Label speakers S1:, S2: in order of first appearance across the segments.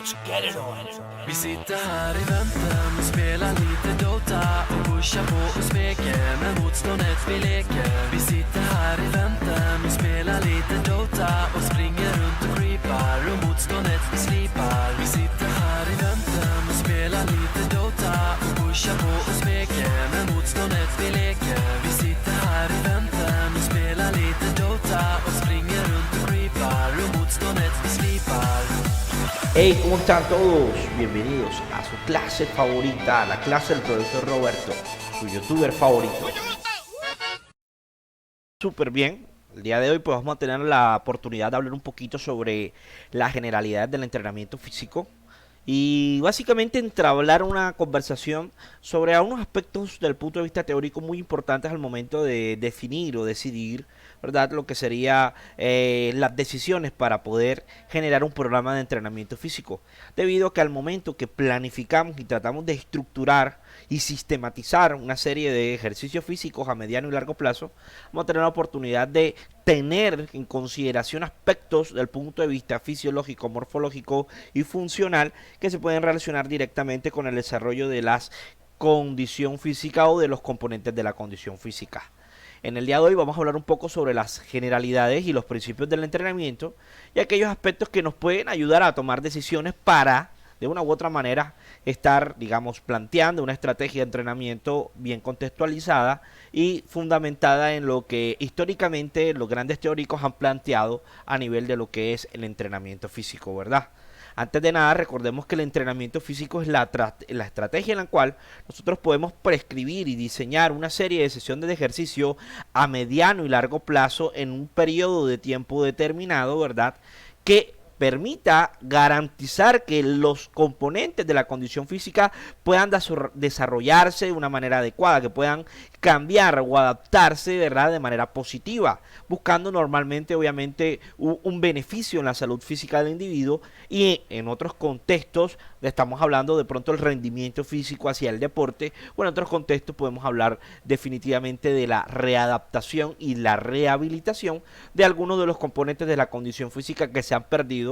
S1: Vi sitter här i väntan och spelar lite Dota och pushar på och smeker med motståndet vi leker. Vi sitter här i väntan och spelar lite Dota och springer runt och creepar och motståndet vi slipar. Vi sitter här i väntan och spelar lite Dota och pushar på och smeker med motståndet vi leker. Vi sitter här i väntan och spelar lite Dota och springer runt och creepar och motståndet vi slipar.
S2: Hey, ¿cómo están todos? Bienvenidos a su clase favorita, la clase del profesor Roberto, su youtuber favorito. Súper bien. El día de hoy pues vamos a tener la oportunidad de hablar un poquito sobre las generalidades del entrenamiento físico y básicamente entablar una conversación sobre algunos aspectos del punto de vista teórico muy importantes al momento de definir o decidir, ¿verdad?, lo que sería las decisiones para poder generar un programa de entrenamiento físico, debido a que al momento que planificamos y tratamos de estructurar y sistematizar una serie de ejercicios físicos a mediano y largo plazo, vamos a tener la oportunidad de tener en consideración aspectos del punto de vista fisiológico, morfológico y funcional que se pueden relacionar directamente con el desarrollo de la condición física o de los componentes de la condición física. En el día de hoy vamos a hablar un poco sobre las generalidades y los principios del entrenamiento y aquellos aspectos que nos pueden ayudar a tomar decisiones para, de una u otra manera, estar, digamos, planteando una estrategia de entrenamiento bien contextualizada y fundamentada en lo que históricamente los grandes teóricos han planteado a nivel de lo que es el entrenamiento físico, ¿verdad? Antes de nada, recordemos que el entrenamiento físico es la estrategia en la cual nosotros podemos prescribir y diseñar una serie de sesiones de ejercicio a mediano y largo plazo en un periodo de tiempo determinado, ¿verdad?, que permita garantizar que los componentes de la condición física puedan desarrollarse de una manera adecuada, que puedan cambiar o adaptarse, ¿verdad?, de manera positiva, buscando normalmente, obviamente, un beneficio en la salud física del individuo. Y en otros contextos estamos hablando de pronto el rendimiento físico hacia el deporte, o en otros contextos podemos hablar definitivamente de la readaptación y la rehabilitación de algunos de los componentes de la condición física que se han perdido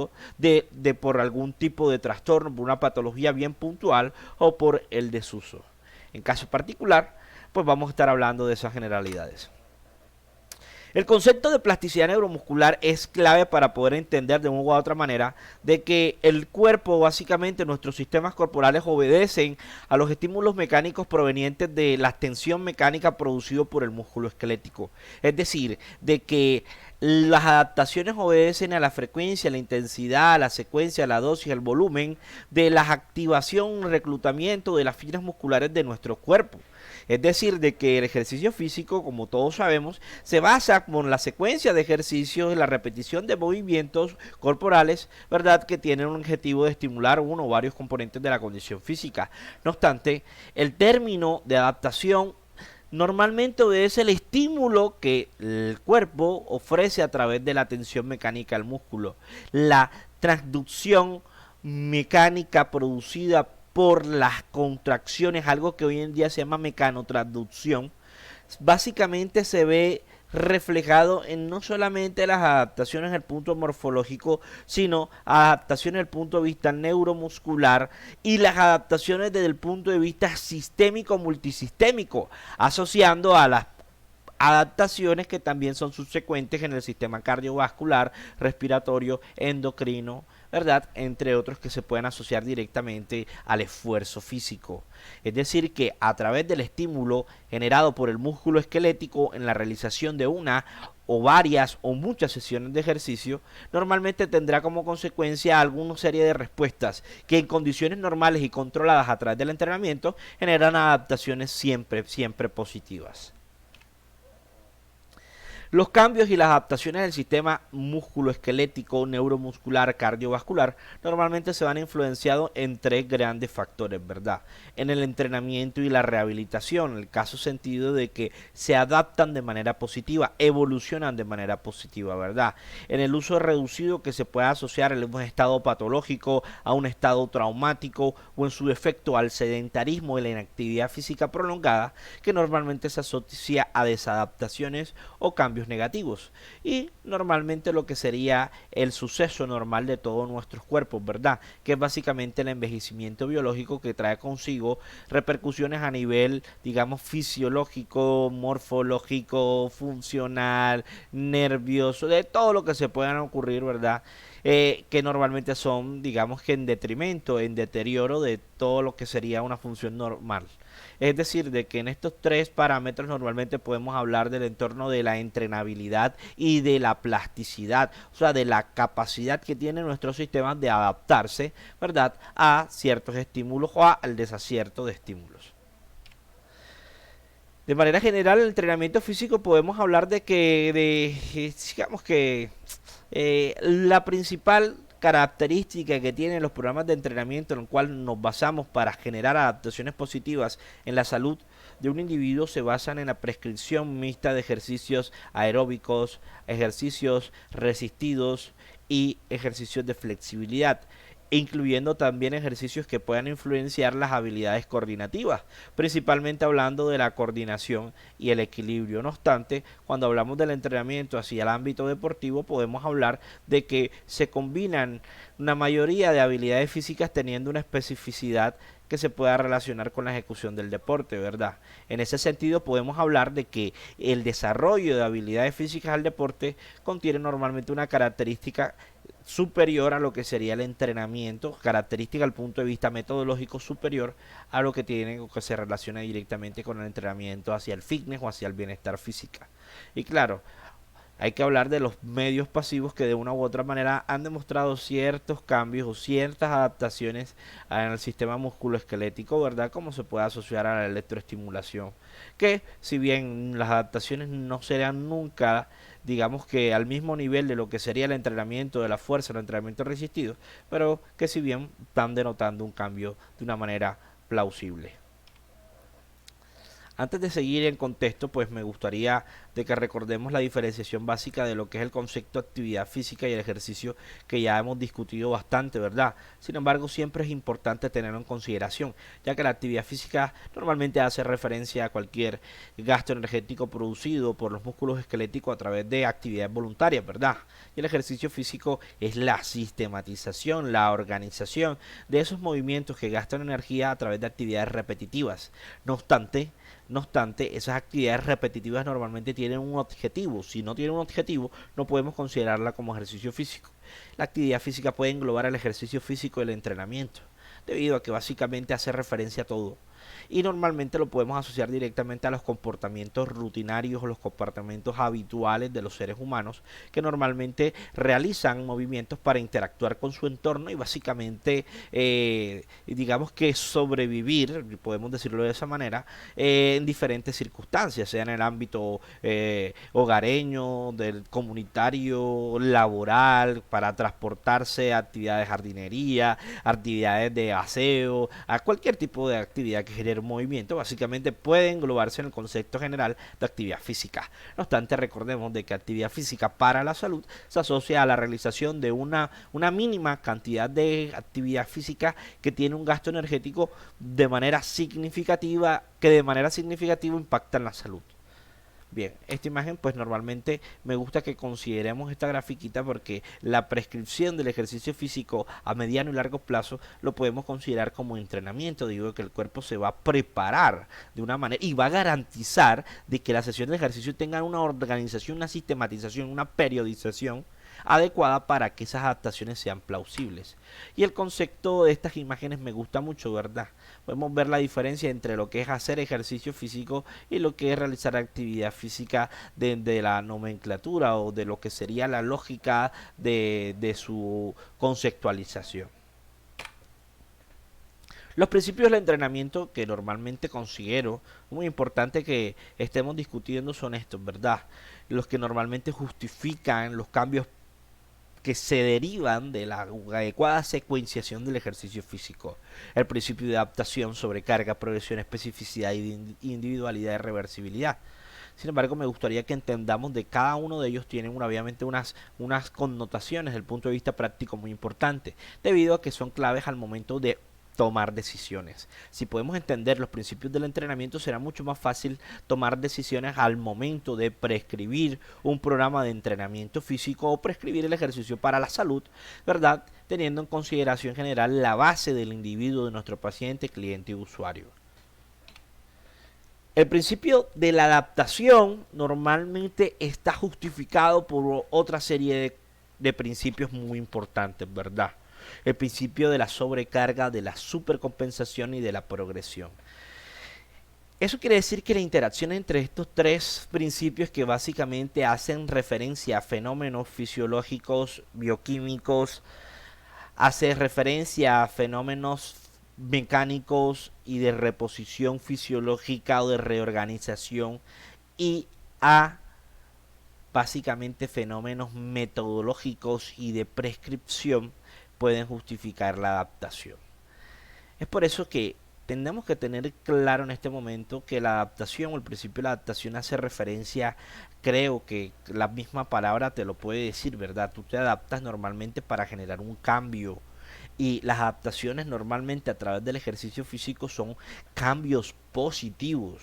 S2: por algún tipo de trastorno, por una patología bien puntual o por el desuso. En caso particular, pues vamos a estar hablando de esas generalidades. El concepto de plasticidad neuromuscular es clave para poder entender de una u otra manera de que el cuerpo, básicamente nuestros sistemas corporales obedecen a los estímulos mecánicos provenientes de la tensión mecánica producido por el músculo esquelético. Es decir, de que las adaptaciones obedecen a la frecuencia, la intensidad, la secuencia, la dosis, el volumen de la activación, reclutamiento de las fibras musculares de nuestro cuerpo. Es decir, de que el ejercicio físico, como todos sabemos, se basa con la secuencia de ejercicios, la repetición de movimientos corporales, ¿verdad?, que tienen un objetivo de estimular uno o varios componentes de la condición física. No obstante, el término de adaptación normalmente obedece el estímulo que el cuerpo ofrece a través de la tensión mecánica al músculo, la transducción mecánica producida por las contracciones, algo que hoy en día se llama mecanotransducción, básicamente se ve reflejado en no solamente las adaptaciones del punto morfológico, sino adaptaciones desde el punto de vista neuromuscular y las adaptaciones desde el punto de vista sistémico multisistémico, asociando a las adaptaciones que también son subsecuentes en el sistema cardiovascular, respiratorio, endocrino, ¿verdad?, entre otros que se pueden asociar directamente al esfuerzo físico. Es decir, que a través del estímulo generado por el músculo esquelético en la realización de una o varias o muchas sesiones de ejercicio, normalmente tendrá como consecuencia alguna serie de respuestas que en condiciones normales y controladas a través del entrenamiento generan adaptaciones siempre positivas. Los cambios y las adaptaciones del sistema músculo-esquelético, neuromuscular, cardiovascular, normalmente se van influenciados en tres grandes factores, ¿verdad? En el entrenamiento y la rehabilitación, en el caso sentido de que se adaptan de manera positiva, evolucionan de manera positiva, ¿verdad? En el uso reducido que se puede asociar a un estado patológico, a un estado traumático o en su defecto al sedentarismo y la inactividad física prolongada, que normalmente se asocia a desadaptaciones o cambios cambios negativos y normalmente lo que sería el suceso normal de todos nuestros cuerpos, ¿verdad? Que es básicamente el envejecimiento biológico que trae consigo repercusiones a nivel, digamos, fisiológico, morfológico, funcional, nervioso, de todo lo que se puedan ocurrir, ¿verdad? Que normalmente son, digamos que en detrimento, en deterioro de todo lo que sería una función normal. Es decir, de que en estos tres parámetros normalmente podemos hablar del entorno de la entrenabilidad y de la plasticidad, o sea, de la capacidad que tiene nuestro sistema de adaptarse, ¿verdad?, a ciertos estímulos o al desacierto de estímulos. De manera general, el entrenamiento físico podemos hablar de que, digamos que la principal característica que tienen los programas de entrenamiento en el cual nos basamos para generar adaptaciones positivas en la salud de un individuo se basan en la prescripción mixta de ejercicios aeróbicos, ejercicios resistidos y ejercicios de flexibilidad, incluyendo también ejercicios que puedan influenciar las habilidades coordinativas, principalmente hablando de la coordinación y el equilibrio. No obstante, cuando hablamos del entrenamiento hacia el ámbito deportivo, podemos hablar de que se combinan una mayoría de habilidades físicas teniendo una especificidad que se pueda relacionar con la ejecución del deporte, ¿verdad? En ese sentido podemos hablar de que el desarrollo de habilidades físicas al deporte contiene normalmente una característica superior a lo que sería el entrenamiento, característica al punto de vista metodológico superior a lo que tiene o que se relaciona directamente con el entrenamiento hacia el fitness o hacia el bienestar física. Y claro, hay que hablar de los medios pasivos que de una u otra manera han demostrado ciertos cambios o ciertas adaptaciones en el sistema musculoesquelético, ¿verdad? Como se puede asociar a la electroestimulación. Que si bien las adaptaciones no serán nunca, digamos que al mismo nivel de lo que sería el entrenamiento de la fuerza, el entrenamiento resistido, pero que si bien están denotando un cambio de una manera plausible. Antes de seguir en contexto, pues me gustaría de que recordemos la diferenciación básica de lo que es el concepto de actividad física y el ejercicio que ya hemos discutido bastante, ¿verdad? Sin embargo, siempre es importante tenerlo en consideración, ya que la actividad física normalmente hace referencia a cualquier gasto energético producido por los músculos esqueléticos a través de actividades voluntarias, ¿verdad? Y el ejercicio físico es la sistematización, la organización de esos movimientos que gastan energía a través de actividades repetitivas. No obstante, esas actividades repetitivas normalmente tienen un objetivo. Si no tienen un objetivo, no podemos considerarla como ejercicio físico. La actividad física puede englobar el ejercicio físico y el entrenamiento, debido a que básicamente hace referencia a todo. Y normalmente lo podemos asociar directamente a los comportamientos rutinarios o los comportamientos habituales de los seres humanos que normalmente realizan movimientos para interactuar con su entorno y básicamente digamos que sobrevivir, podemos decirlo de esa manera, en diferentes circunstancias, sea en el ámbito hogareño, del comunitario, laboral, para transportarse a actividades de jardinería, actividades de aseo, a cualquier tipo de actividad que genere movimiento, básicamente puede englobarse en el concepto general de actividad física. No obstante, recordemos de que actividad física para la salud se asocia a la realización de una mínima cantidad de actividad física que tiene un gasto energético de manera significativa, que de manera significativa impacta en la salud. Bien, esta imagen pues normalmente me gusta que consideremos esta grafiquita porque la prescripción del ejercicio físico a mediano y largo plazo lo podemos considerar como entrenamiento, digo que el cuerpo se va a preparar de una manera y va a garantizar de que la sesión de ejercicio tenga una organización, una sistematización, una periodización adecuada para que esas adaptaciones sean plausibles. Y el concepto de estas imágenes me gusta mucho, ¿verdad? Podemos ver la diferencia entre lo que es hacer ejercicio físico y lo que es realizar actividad física de la nomenclatura o de lo que sería la lógica de su conceptualización. Los principios del entrenamiento que normalmente considero muy importante que estemos discutiendo son estos, ¿verdad? Los que normalmente justifican los cambios que se derivan de la adecuada secuenciación del ejercicio físico. El principio de adaptación, sobrecarga, progresión, especificidad, individualidad y reversibilidad. Sin embargo, me gustaría que entendamos de cada uno de ellos tienen obviamente unas connotaciones desde el punto de vista práctico muy importantes, debido a que son claves al momento de tomar decisiones. Si podemos entender los principios del entrenamiento, será mucho más fácil tomar decisiones al momento de prescribir un programa de entrenamiento físico o prescribir el ejercicio para la salud, ¿verdad? Teniendo en consideración general la base del individuo, de nuestro paciente, cliente y usuario. El principio de la adaptación normalmente está justificado por otra serie de principios muy importantes, ¿verdad? El principio de la sobrecarga, de la supercompensación y de la progresión. Eso quiere decir que la interacción entre estos tres principios, que básicamente hacen referencia a fenómenos fisiológicos, bioquímicos, hace referencia a fenómenos mecánicos y de reposición fisiológica o de reorganización, y a básicamente fenómenos metodológicos y de prescripción, pueden justificar la adaptación. Es por eso que tenemos que tener claro en este momento que la adaptación o el principio de la adaptación hace referencia, creo que la misma palabra te lo puede decir, ¿verdad? Tú te adaptas normalmente para generar un cambio, y las adaptaciones normalmente a través del ejercicio físico son cambios positivos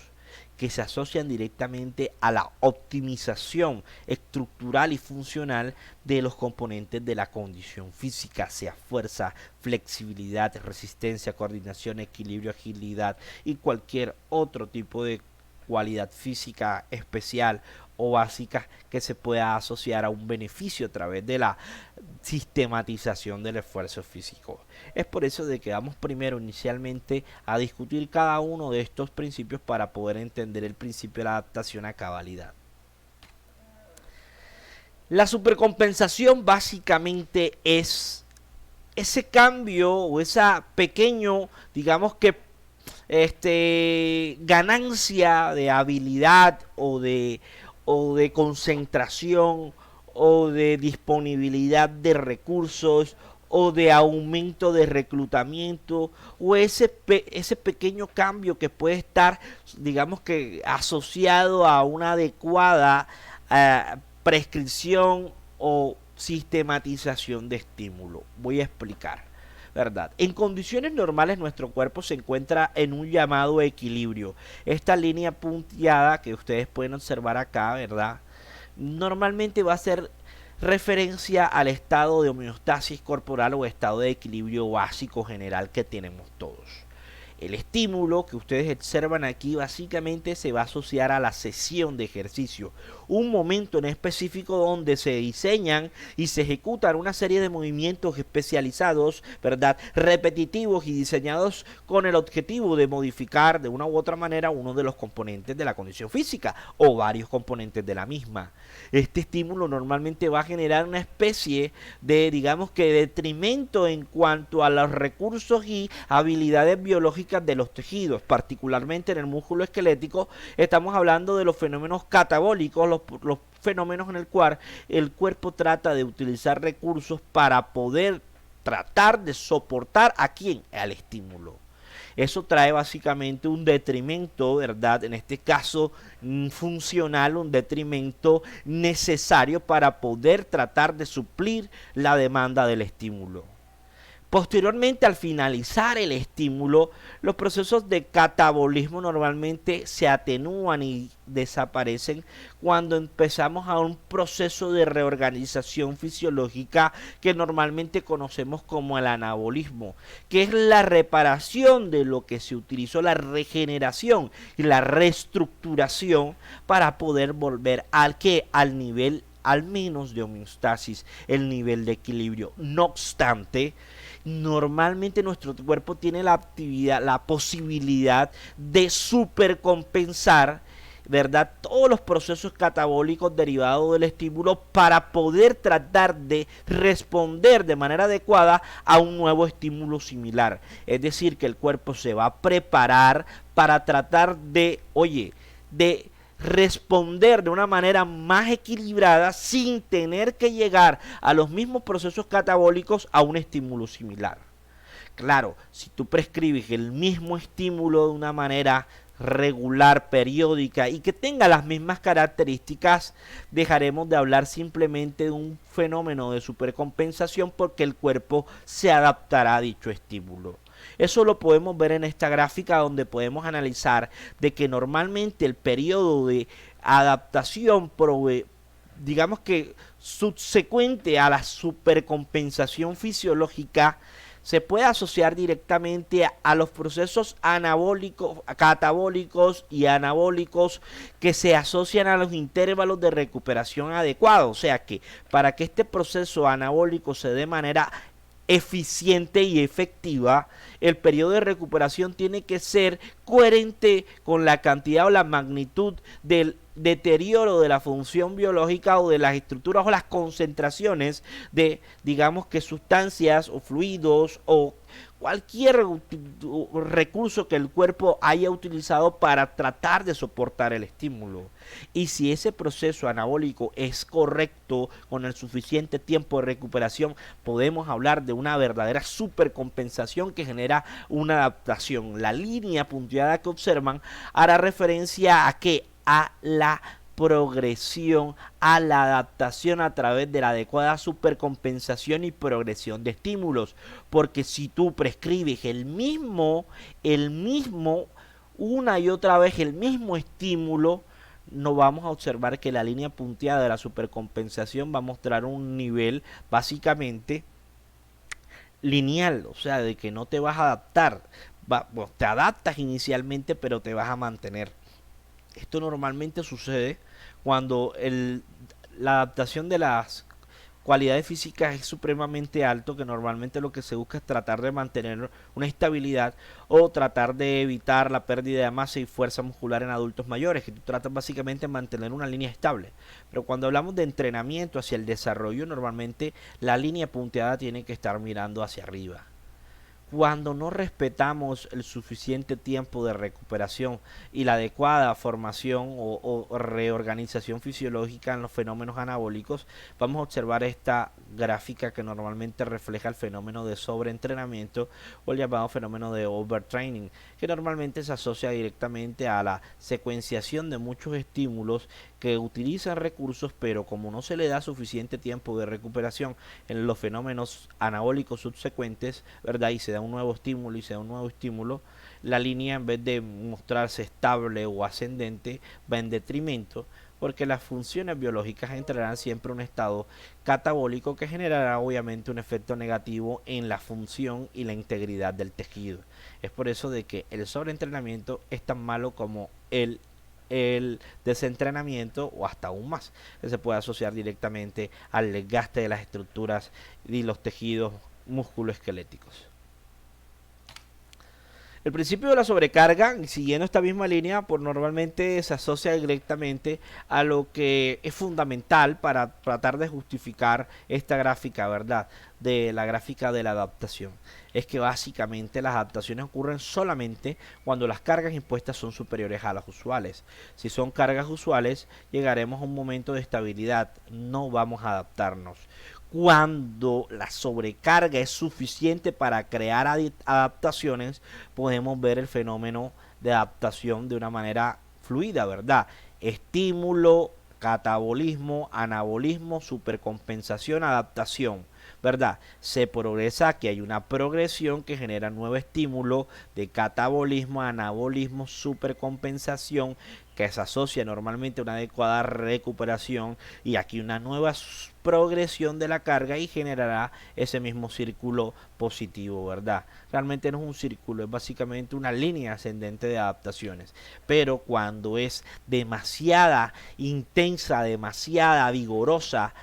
S2: que se asocian directamente a la optimización estructural y funcional de los componentes de la condición física, sea fuerza, flexibilidad, resistencia, coordinación, equilibrio, agilidad y cualquier otro tipo de cualidad física especial o básica que se pueda asociar a un beneficio a través de la sistematización del esfuerzo físico. Es por eso de que vamos primero inicialmente a discutir cada uno de estos principios para poder entender el principio de la adaptación a cabalidad. La supercompensación básicamente es ese cambio o esa pequeño, digamos que ganancia de habilidad o de concentración o de disponibilidad de recursos o de aumento de reclutamiento, o ese pequeño cambio que puede estar, digamos que asociado a una adecuada prescripción o sistematización de estímulo. Voy a explicar, ¿verdad? En condiciones normales nuestro cuerpo se encuentra en un llamado equilibrio. Esta línea punteada que ustedes pueden observar acá, ¿verdad? Normalmente va a ser referencia al estado de homeostasis corporal o estado de equilibrio básico general que tenemos todos. El estímulo que ustedes observan aquí básicamente se va a asociar a la sesión de ejercicio, un momento en específico donde se diseñan y se ejecutan una serie de movimientos especializados, ¿verdad? Repetitivos y diseñados con el objetivo de modificar de una u otra manera uno de los componentes de la condición física o varios componentes de la misma. Este estímulo normalmente va a generar una especie de, digamos que, detrimento en cuanto a los recursos y habilidades biológicas de los tejidos, particularmente en el músculo esquelético. Estamos hablando de los fenómenos catabólicos, los fenómenos en el cual el cuerpo trata de utilizar recursos para poder tratar de soportar ¿a quién? Al estímulo. Eso trae básicamente un detrimento, ¿verdad? En este caso funcional, un detrimento necesario para poder tratar de suplir la demanda del estímulo. Posteriormente, al finalizar el estímulo, los procesos de catabolismo normalmente se atenúan y desaparecen cuando empezamos a un proceso de reorganización fisiológica que normalmente conocemos como el anabolismo, que es la reparación de lo que se utilizó, la regeneración y la reestructuración para poder volver al nivel al menos de homeostasis, el nivel de equilibrio. No obstante, normalmente nuestro cuerpo tiene la posibilidad de supercompensar, ¿verdad?, todos los procesos catabólicos derivados del estímulo para poder tratar de responder de manera adecuada a un nuevo estímulo similar. Es decir, que el cuerpo se va a preparar para tratar de responder de una manera más equilibrada sin tener que llegar a los mismos procesos catabólicos a un estímulo similar. Claro, si tú prescribes el mismo estímulo de una manera regular, periódica y que tenga las mismas características, dejaremos de hablar simplemente de un fenómeno de supercompensación porque el cuerpo se adaptará a dicho estímulo. Eso lo podemos ver en esta gráfica donde podemos analizar de que normalmente el periodo de adaptación digamos que subsecuente a la supercompensación fisiológica se puede asociar directamente a los procesos anabólicos, catabólicos y anabólicos que se asocian a los intervalos de recuperación adecuados. O sea que para que este proceso anabólico se dé de manera eficiente y efectiva, el periodo de recuperación tiene que ser coherente con la cantidad o la magnitud del deterioro de la función biológica o de las estructuras o las concentraciones de, digamos que sustancias o fluidos o cualquier recurso que el cuerpo haya utilizado para tratar de soportar el estímulo. Y si ese proceso anabólico es correcto con el suficiente tiempo de recuperación, podemos hablar de una verdadera supercompensación que genera una adaptación. La línea punteada que observan hará referencia a que a la progresión, a la adaptación a través de la adecuada supercompensación y progresión de estímulos, porque si tú prescribes el mismo una y otra vez el mismo estímulo, no vamos a observar que la línea punteada de la supercompensación va a mostrar un nivel básicamente lineal, o sea, de que no te vas a adaptar, bueno, te adaptas inicialmente pero te vas a mantener. Esto normalmente sucede cuando la adaptación de las cualidades físicas es supremamente alto, que normalmente lo que se busca es tratar de mantener una estabilidad o tratar de evitar la pérdida de masa y fuerza muscular en adultos mayores, que tú tratas básicamente de mantener una línea estable. Pero cuando hablamos de entrenamiento hacia el desarrollo, normalmente la línea punteada tiene que estar mirando hacia arriba. Cuando no respetamos el suficiente tiempo de recuperación y la adecuada formación o reorganización fisiológica en los fenómenos anabólicos, vamos a observar esta gráfica que normalmente refleja el fenómeno de sobreentrenamiento o el llamado fenómeno de overtraining, que normalmente se asocia directamente a la secuenciación de muchos estímulos que utilizan recursos, pero como no se le da suficiente tiempo de recuperación en los fenómenos anabólicos subsecuentes, ¿verdad? Y se da un nuevo estímulo y se da un nuevo estímulo, la línea en vez de mostrarse estable o ascendente va en detrimento, porque las funciones biológicas entrarán siempre en un estado catabólico que generará obviamente un efecto negativo en la función y la integridad del tejido. Es por eso de que el sobreentrenamiento es tan malo como el desentrenamiento o hasta aún más, que se puede asociar directamente al desgaste de las estructuras y los tejidos musculoesqueléticos. El principio de la sobrecarga, siguiendo esta misma línea, pues normalmente se asocia directamente a lo que es fundamental para tratar de justificar esta gráfica, ¿verdad? De la gráfica de la adaptación. Es que básicamente las adaptaciones ocurren solamente cuando las cargas impuestas son superiores a las usuales. Si son cargas usuales, llegaremos a un momento de estabilidad, no vamos a adaptarnos. Cuando la sobrecarga es suficiente para crear adaptaciones, podemos ver el fenómeno de adaptación de una manera fluida, ¿verdad? Estímulo, catabolismo, anabolismo, supercompensación, adaptación, ¿verdad? Se progresa, aquí hay una progresión que genera nuevo estímulo de catabolismo, anabolismo, supercompensación, que se asocia normalmente a una adecuada recuperación, y aquí una nueva progresión de la carga y generará ese mismo círculo positivo, ¿verdad? Realmente no es un círculo, es básicamente una línea ascendente de adaptaciones, pero cuando es demasiada intensa, demasiada vigorosa,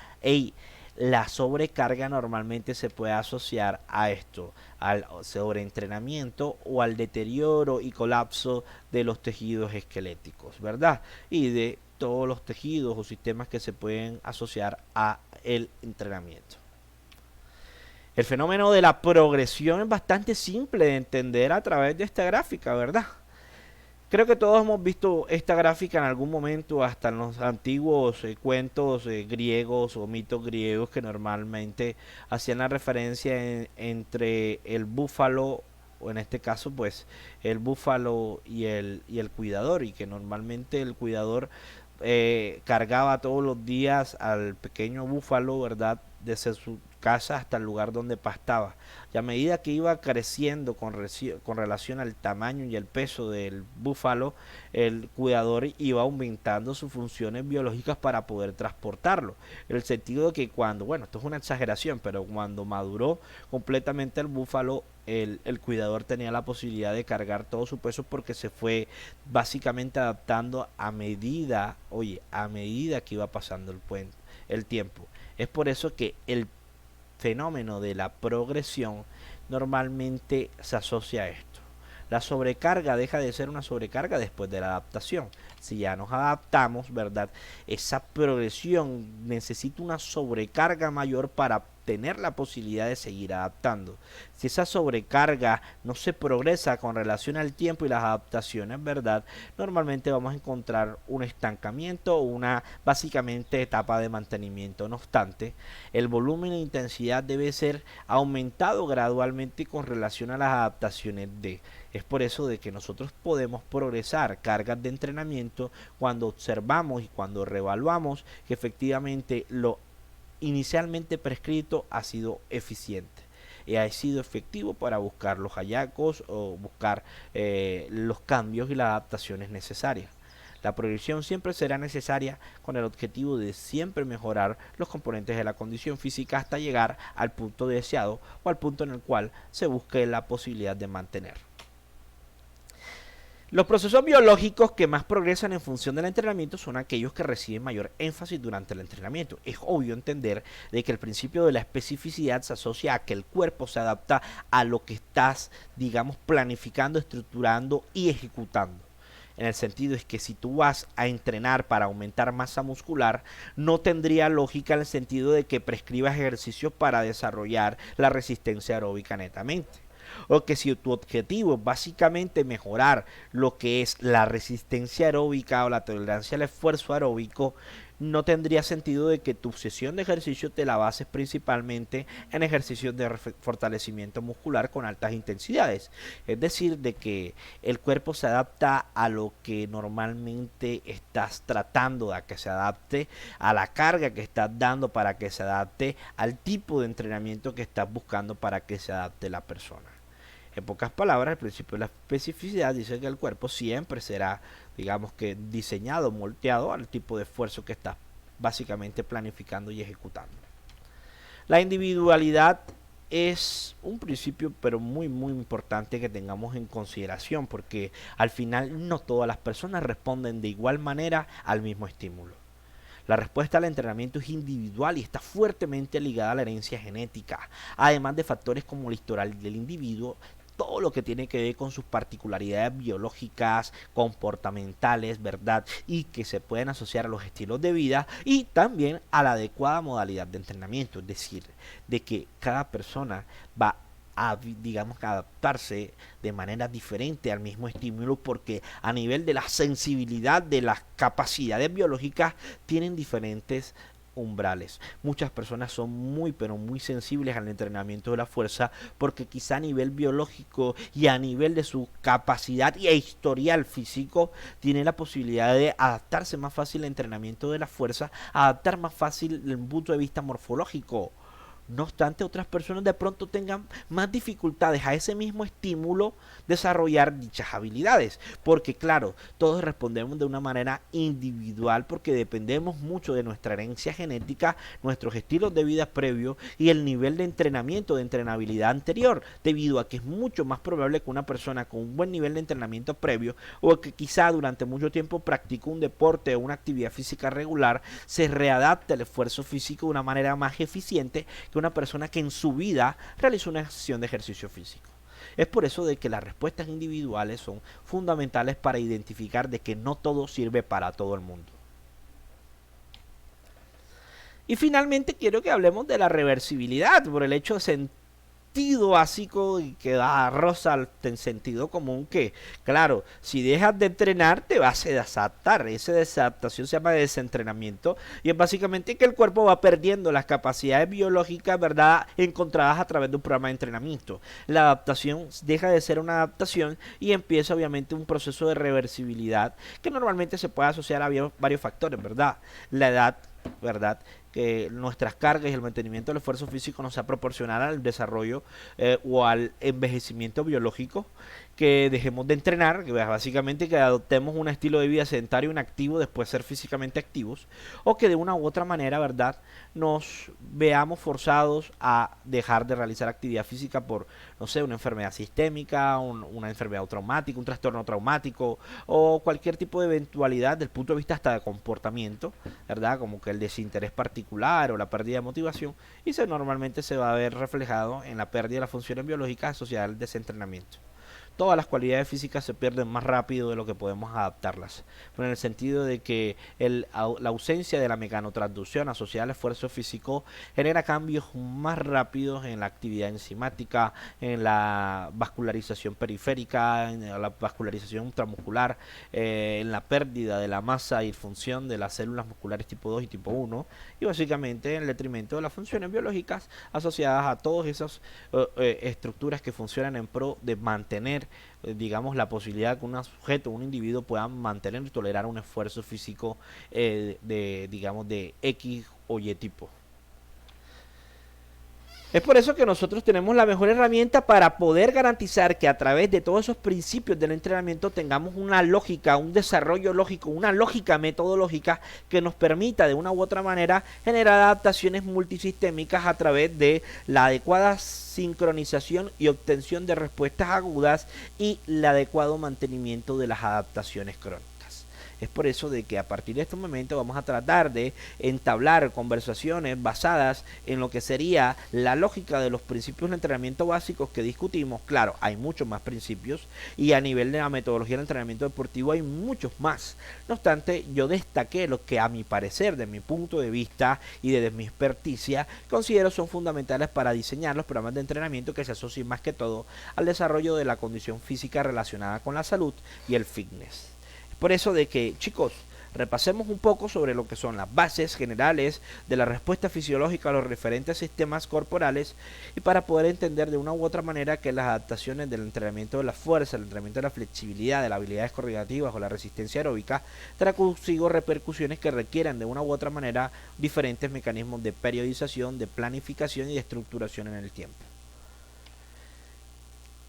S2: la sobrecarga normalmente se puede asociar a esto, al sobreentrenamiento o al deterioro y colapso de los tejidos esqueléticos, ¿verdad? Y de todos los tejidos o sistemas que se pueden asociar a el entrenamiento. El fenómeno de la progresión es bastante simple de entender a través de esta gráfica, ¿verdad? Creo que todos hemos visto esta gráfica en algún momento, hasta en los antiguos cuentos griegos o mitos griegos que normalmente hacían la referencia entre el búfalo, o en este caso pues el búfalo y el cuidador, y que normalmente el cuidador cargaba todos los días al pequeño búfalo, ¿verdad? Desde su casa hasta el lugar donde pastaba. Y a medida que iba creciendo con relación al tamaño y el peso del búfalo, el cuidador iba aumentando sus funciones biológicas para poder transportarlo. En el sentido de que cuando, bueno, esto es una exageración, pero cuando maduró completamente el búfalo, el cuidador tenía la posibilidad de cargar todo su peso porque se fue básicamente adaptando a medida, oye, a medida que iba pasando el tiempo. Es por eso que el fenómeno de la progresión normalmente se asocia a esto. La sobrecarga deja de ser una sobrecarga después de la adaptación. Si ya nos adaptamos, ¿verdad? Esa progresión necesita una sobrecarga mayor para tener la posibilidad de seguir adaptando. Si esa sobrecarga no se progresa con relación al tiempo y las adaptaciones, ¿verdad? Normalmente vamos a encontrar un estancamiento o una básicamente etapa de mantenimiento. No obstante, el volumen e intensidad debe ser aumentado gradualmente con relación a las adaptaciones de. Es por eso de que nosotros podemos progresar cargas de entrenamiento cuando observamos y cuando reevaluamos que efectivamente lo inicialmente prescrito ha sido eficiente y ha sido efectivo para buscar los hallazgos o buscar los cambios y las adaptaciones necesarias. La progresión siempre será necesaria con el objetivo de siempre mejorar los componentes de la condición física hasta llegar al punto deseado o al punto en el cual se busque la posibilidad de mantener. Los procesos biológicos que más progresan en función del entrenamiento son aquellos que reciben mayor énfasis durante el entrenamiento. Es obvio entender de que el principio de la especificidad se asocia a que el cuerpo se adapta a lo que estás, digamos, planificando, estructurando y ejecutando. En el sentido es que si tú vas a entrenar para aumentar masa muscular, no tendría lógica en el sentido de que prescribas ejercicios para desarrollar la resistencia aeróbica netamente. O que si tu objetivo es básicamente mejorar lo que es la resistencia aeróbica o la tolerancia al esfuerzo aeróbico, no tendría sentido de que tu sesión de ejercicio te la bases principalmente en ejercicios de fortalecimiento muscular con altas intensidades. Es decir, de que el cuerpo se adapta a lo que normalmente estás tratando de que se adapte, a la carga que estás dando para que se adapte, al tipo de entrenamiento que estás buscando para que se adapte la persona. En pocas palabras, el principio de la especificidad dice que el cuerpo siempre será, digamos que diseñado, moldeado al tipo de esfuerzo que estás básicamente planificando y ejecutando. La individualidad es un principio pero muy importante que tengamos en consideración, porque al final no todas las personas responden de igual manera al mismo estímulo. La respuesta al entrenamiento es individual y está fuertemente ligada a la herencia genética, además de factores como el historial del individuo, todo lo que tiene que ver con sus particularidades biológicas, comportamentales, ¿verdad? Y que se pueden asociar a los estilos de vida y también a la adecuada modalidad de entrenamiento, es decir, de que cada persona va a, digamos, adaptarse de manera diferente al mismo estímulo porque a nivel de la sensibilidad de las capacidades biológicas tienen diferentes umbrales. Muchas personas son muy sensibles al entrenamiento de la fuerza porque quizá a nivel biológico y a nivel de su capacidad y historial físico tienen la posibilidad de adaptarse más fácil al entrenamiento de la fuerza, adaptar más fácil desde el punto de vista morfológico. No obstante, otras personas de pronto tengan más dificultades a ese mismo estímulo desarrollar dichas habilidades. Porque claro, todos respondemos de una manera individual porque dependemos mucho de nuestra herencia genética, nuestros estilos de vida previos y el nivel de entrenamiento, de entrenabilidad anterior. Debido a que es mucho más probable que una persona con un buen nivel de entrenamiento previo o que quizá durante mucho tiempo practicó un deporte o una actividad física regular, se readapte al esfuerzo físico de una manera más eficiente que una persona que en su vida realizó una sesión de ejercicio físico. Es por eso de que las respuestas individuales son fundamentales para identificar de que no todo sirve para todo el mundo. Y finalmente quiero que hablemos de la reversibilidad por el hecho de sentido básico y que da rosa en sentido común que, claro, si dejas de entrenar te vas a desadaptar. Esa desadaptación se llama desentrenamiento y es básicamente que el cuerpo va perdiendo las capacidades biológicas, ¿verdad?, encontradas a través de un programa de entrenamiento. La adaptación deja de ser una adaptación y empieza obviamente un proceso de reversibilidad que normalmente se puede asociar a varios factores, ¿verdad? La edad, ¿verdad?, que nuestras cargas y el mantenimiento del esfuerzo físico nos sea proporcional al desarrollo o al envejecimiento biológico, que dejemos de entrenar, que básicamente que adoptemos un estilo de vida sedentario inactivo después de ser físicamente activos, o que de una u otra manera, ¿verdad?, nos veamos forzados a dejar de realizar actividad física por, no sé, una enfermedad sistémica, una enfermedad traumática, un trastorno traumático o cualquier tipo de eventualidad del punto de vista hasta de comportamiento, ¿verdad?, como que el desinterés particular o la pérdida de motivación, y normalmente se va a ver reflejado en la pérdida de las funciones biológicas asociadas al desentrenamiento. Todas las cualidades físicas se pierden más rápido de lo que podemos adaptarlas, pero en el sentido de que la ausencia de la mecanotransducción asociada al esfuerzo físico genera cambios más rápidos en la actividad enzimática, en la vascularización periférica, en la vascularización intramuscular, en la pérdida de la masa y función de las células musculares tipo 2 y tipo 1, y básicamente en el detrimento de las funciones biológicas asociadas a todas esas estructuras que funcionan en pro de mantener, digamos, la posibilidad que un sujeto, un individuo pueda mantener y tolerar un esfuerzo físico digamos, de X o Y tipo. Es por eso que nosotros tenemos la mejor herramienta para poder garantizar que a través de todos esos principios del entrenamiento tengamos una lógica, un desarrollo lógico, una lógica metodológica que nos permita de una u otra manera generar adaptaciones multisistémicas a través de la adecuada sincronización y obtención de respuestas agudas y el adecuado mantenimiento de las adaptaciones crónicas. Es por eso de que a partir de este momento vamos a tratar de entablar conversaciones basadas en lo que sería la lógica de los principios de entrenamiento básicos que discutimos. Claro, hay muchos más principios y a nivel de la metodología del entrenamiento deportivo hay muchos más. No obstante, yo destaqué lo que a mi parecer, de mi punto de vista y desde mi experticia, considero son fundamentales para diseñar los programas de entrenamiento que se asocien más que todo al desarrollo de la condición física relacionada con la salud y el fitness. Por eso de que, chicos, repasemos un poco sobre lo que son las bases generales de la respuesta fisiológica a los diferentes sistemas corporales, y para poder entender de una u otra manera que las adaptaciones del entrenamiento de la fuerza, el entrenamiento de la flexibilidad, de las habilidades coordinativas o la resistencia aeróbica trae consigo repercusiones que requieran de una u otra manera diferentes mecanismos de periodización, de planificación y de estructuración en el tiempo.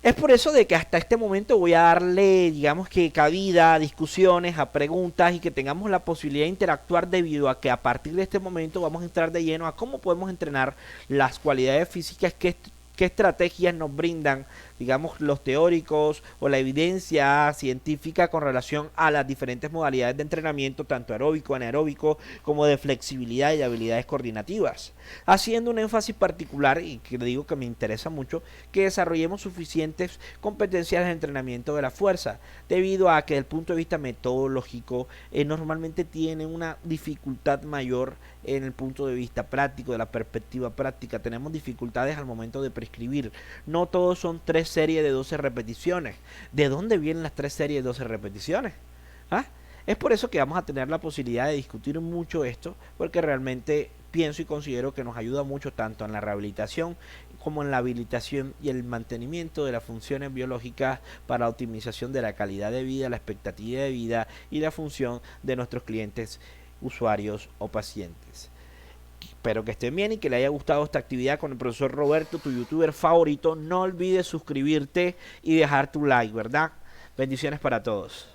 S2: Es por eso de que hasta este momento voy a darle, digamos, que cabida a discusiones, a preguntas, y que tengamos la posibilidad de interactuar, debido a que a partir de este momento vamos a entrar de lleno a cómo podemos entrenar las cualidades físicas, qué estrategias nos brindan, digamos, los teóricos o la evidencia científica con relación a las diferentes modalidades de entrenamiento, tanto aeróbico, anaeróbico, como de flexibilidad y de habilidades coordinativas, haciendo un énfasis particular, y que digo que me interesa mucho, que desarrollemos suficientes competencias de entrenamiento de la fuerza, debido a que desde el punto de vista metodológico normalmente tiene una dificultad mayor en el punto de vista práctico, de la perspectiva práctica. Tenemos dificultades al momento de prescribir. No todos son 3 series de 12 repeticiones. ¿De dónde vienen las 3 series de 12 repeticiones? ¿Ah? Es por eso que vamos a tener la posibilidad de discutir mucho esto, porque realmente pienso y considero que nos ayuda mucho tanto en la rehabilitación como en la habilitación y el mantenimiento de las funciones biológicas para la optimización de la calidad de vida, la expectativa de vida y la función de nuestros clientes, usuarios o pacientes. Espero que estén bien y que les haya gustado esta actividad con el profesor Roberto, tu youtuber favorito. No olvides suscribirte y dejar tu like, ¿verdad? Bendiciones para todos.